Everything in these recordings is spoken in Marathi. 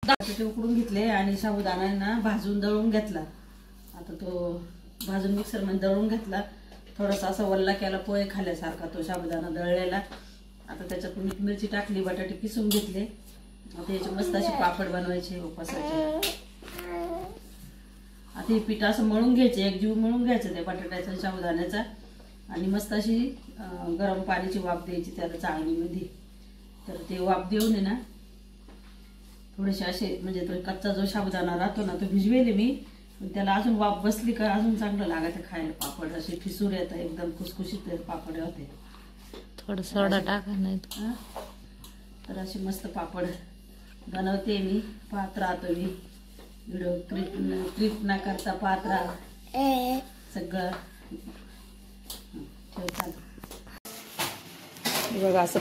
ते उकडून घेतले आणि साबुदाणा भाजून दळून घेतला। आता तो भाजून मिक्सर मध्ये दळून घेतला, थोडासा असा वल्ला केला पोहे खाल्यासारखा तो साबुदाणा दळलेला। आता त्याच्यात मीठ मिरची टाकली, बटाटे किसून घेतले। आता याचे मस्त असे पापड बनवायचे उपासाचे। आता हे पीठ असं मळून घ्यायचे, एक जीव मळून घ्यायचं ते बटाट्याचा साबुदाण्याचा आणि मस्त अशी गरम पाण्याची वाफ द्यायची त्याला चाळणीमध्ये। तर ते वाफ देऊन आहे ना थोडेसे असे म्हणजे तो कच्चा जो साबुदाणा राहतो ना तो भिजवेले मी, पण त्याला अजून वाफ बसली का अजून चांगलं लागतं खायला। पापड असे ठिसूर येतात, एकदम खुसखुशीत पापड होते। थोडं सोडा टाका नाही तर असे मस्त पापड बनवते मी। पाहत राहतो मी व्हिडिओ, क्लिप न करता पाहत राहा सगळं। बघा असं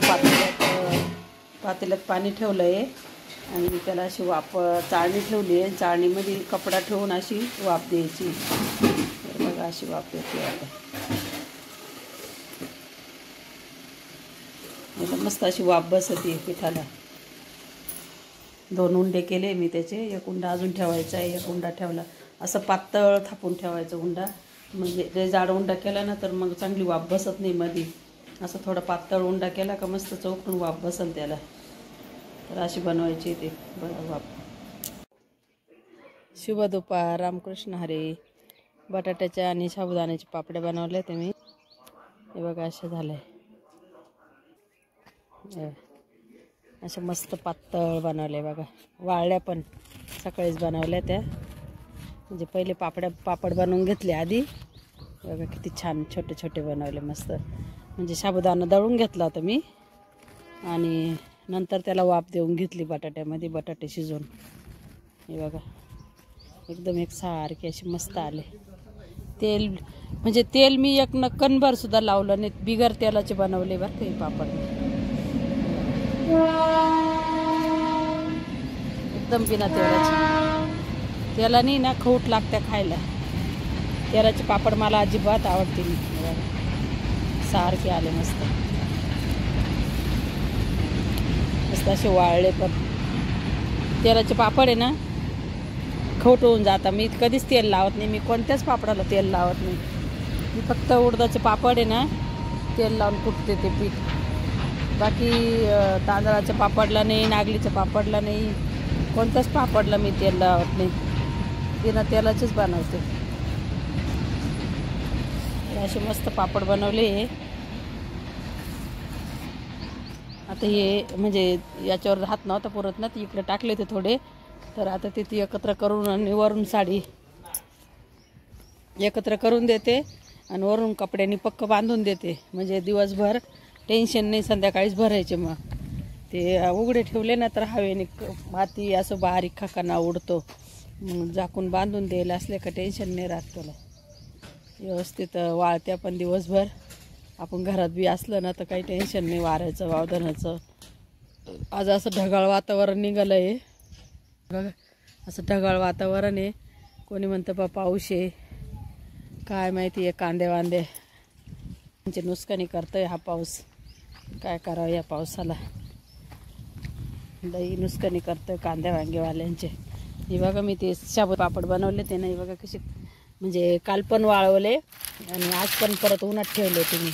पातेल्यात पाणी ठेवलंय आणि त्याला अशी वाफ चाळणी ठेवली आहे, चाळणीमध्ये कपडा ठेवून अशी वाफ द्यायची। बघा अशी वाफ येते आता मस्त अशी वाफ बसते पिठाला। 2 उंडे केले मी त्याचे, एक उंडा अजून ठेवायचा आहे, एक उंडा ठेवला। असं पातळ थापून ठेवायचं उंडा, म्हणजे जे जाड उंडा केला ना तर मग चांगली वाफ बसत नाही मध्ये। असं थोडा पातळ उंडा केला का मस्त चौकून वाफ बसल त्याला। तर अशी बनवायची ते बघा वाफ। शुभ दुपार, रामकृष्ण हरी। बटाट्याच्या आणि साबुदाण्याचे पापडे बनवले ते मी। हे बघा असे झाले, असे मस्त पातळ बनवले बघा। वाळल्या पण सकाळीच बनवल्या त्या, म्हणजे पहिले पापड बनवून घेतले आधी। बघा किती छान छोटे छोटे बनवले मस्त, म्हणजे साबुदाणा दळून घेतला होता मी आणि नंतर त्याला वाफ देऊन घेतली बटाट्यामध्ये, बटाटे शिजवून। हे बघा एकदम एकसारखे असे मस्त आले। तेल म्हणजे तेल मी एक कणभर सुद्धा लावलं नाही, बिगर तेलाचे बनवले बरं ते पापड। एकदम बिना तेलाचे, तेलाने ना खऊट लागते खायला। तेलाचे पापड मला अजिबात आवडते नाही। सारखे आले मस्त मस्त असे वाळले, पण तेलाचे पापड आहे ना खवट होऊन जातात। मी कधीच तेल लावत नाही, मी कोणत्याच पापडाला तेल लावत नाही। मी फक्त उडदाचे पापड आहे ना तेल लावून कुटते ते पीठ, बाकी तांदळाच्या पापडला नाही, नागलीच्या पापडला नाही, कोणत्याच पापडला मी तेल लावत नाही, बिना तेलाचेच बनवते। असे मस्त पापड बनवले। आता हे म्हणजे याच्यावर हात नव्हता पुरत ना, ती इकडे टाकले ते थोडे, तर आता ते एकत्र करून आणि वरून साडी एकत्र करून देते आणि वरून कपड्यांनी पक्क बांधून देते, म्हणजे दिवसभर टेन्शन नाही, संध्याकाळीच भरायचे। मग ते उघडे ठेवले ना तर हवेने माती असं बारीक खकाना उडतो, मग झाकून बांधून द्यायला असले का टेन्शन नाही राहत त्याला, व्यवस्थित वाळत्या पण दिवसभर। आपण घरात बी असलं ना तर काही टेन्शन नाही वाऱ्याचं वावदानाचं। आज असं ढगाळ वातावरण निघालं आहे बघा, असं ढगाळ वातावरण आहे। कोणी म्हणतं बा पाऊस आहे, काय माहिती आहे, कांदे वांदे त्यांचे नुकसानी करतोय हा पाऊस। काय करावं या पावसाला, लई नुकसानी करतोय कांदे वांगेवाल्यांचे। हे बघा मी ते शाबू पापड बनवले ते नाही बघा कसे, म्हणजे काल पण वाळवले आणि आज पण परत उन्हात ठेवले तुम्ही,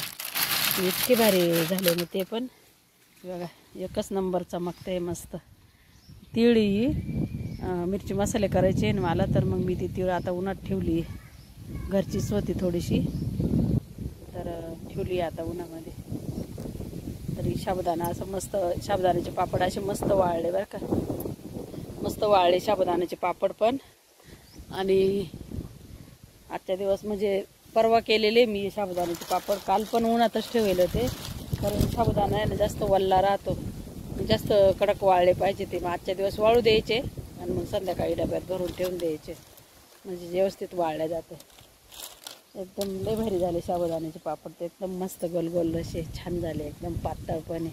इतके भारी झाले मी ते पण। बघा एकच नंबर चमकते मस्त। तिळी मिरची मसाले करायचे आणि मला, तर मग मी ती तिळ आता उन्हात ठेवली, घरचीच होती थोडीशी, तर ठेवली आता उन्हामध्ये। तरी साबुदाणा असं मस्त, साबुदाण्याचे पापड असे मस्त वाळले बरं का, मस्त वाळले साबुदाण्याचे पापड पण। आणि आजच्या दिवस म्हणजे परवा केलेले मी साबुदाण्याचे पापड, काल पण उन्हातच ठेवले होते, कारण साबुदाणा आहे ना जास्त वल्ला राहतो, जास्त कडक वाळले पाहिजे ते। मग आजच्या दिवस वाळू द्यायचे आणि मग संध्याकाळी डब्यात भरून ठेवून द्यायचे, म्हणजे व्यवस्थित वाळले जाते। एकदम लय भारी झाले साबुदाण्याचे पापड, ते एकदम मस्त गोल गोल असे छान झाले, एकदम पातळपणे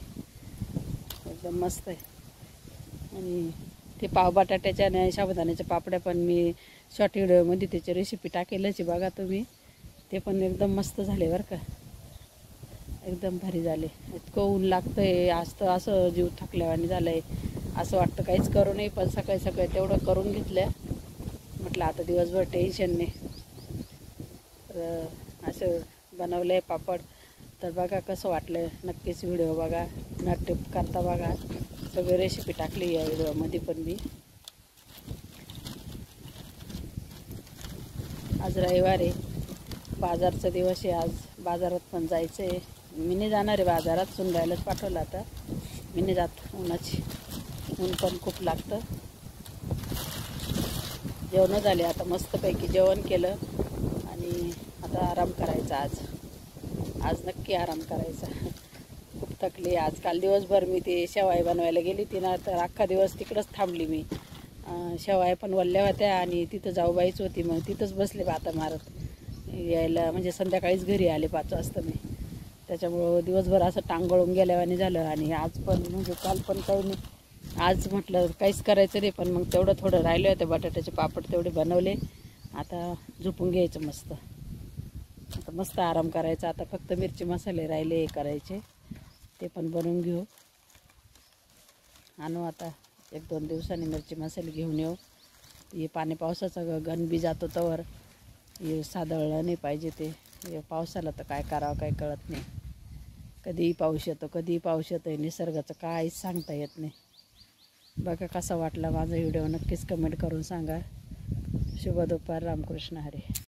एकदम मस्त आहे। आणि ते बटाट्याच्या आणि साबुदाण्याच्या पापड्या पण मी शॉर्ट व्हिडिओमध्ये त्याची रेसिपी टाकेलच बघा तुम्ही, ते पण एकदम मस्त झाले बरं का, एकदम भारी झाले। इतकं ऊन लागतंय आज तर, असं जीव थकल्यावानी झालंय। असं वाटतं काहीच करू नये, पण सकाळी सकाळी तेवढं करून घेतलं. म्हटलं आता दिवसभर टेन्शन नाही. तर असं बनवलं आहे पापड. तर बघा कसं वाटलं, नक्कीच व्हिडिओ बघा, नटिप करता बघा. सगळी रेसिपी टाकली या व्हिडिओमध्ये पण मी. आज रविवार आहे, बाजारचा दिवस आहे. आज बाजारात पण जायचं आहे. मी नाही जाणार आहे बाजारात, सुनबाईलाच पाठवलं आता. मी नाही जात, ऊन पण खूप लागतं. जेवण झाले आता, मस्तपैकी जेवण केलं आणि आता आराम करायचा. आज नक्की आराम करायचा. खूप थकली आज. काल दिवसभर मी ते शेवाय बनवायला गेली ती ना, तर अख्खा दिवस तिकडंच थांबली मी. शेवाय पण वल्ल्या होत्या आणि तिथं जाऊबाईच होती, मग तिथंच बसले बाता मारत. यायला म्हणजे संध्याकाळीच घरी आले 5 वाजता मी. त्याच्यामुळं दिवसभर असं टांगळून गेल्यावानी झालं. आणि आज पण म्हणजे काल पण काही नाही. आज म्हटलं काहीच करायचं नाही, पण मग तेवढं थोडं राहिले होते बटाट्याचे पापड, तेवढे बनवले. आता झोपून घ्यायचं मस्त. आता मस्त आराम करायचा. आता फक्त मिरची मसाले राहिले करायचे, ते पण बनवून घेऊ. आणू आता 1-2 दिवसांनी मिरची मसाले घेऊन येऊ. हे पाणी पावसाचा गण बी जातो तवर हे सादळलं नाही पाहिजे. ते पावसाला तर काय करावं काही कळत नाही. कधीही पाऊस येतो, कधीही पाऊस येतो. निसर्गाचं काहीच सांगता येत नाही. बघा कसा वाटला माझा व्हिडिओ, नक्कीच कमेंट करून सांगा. शुभ दुपार. रामकृष्ण हरी.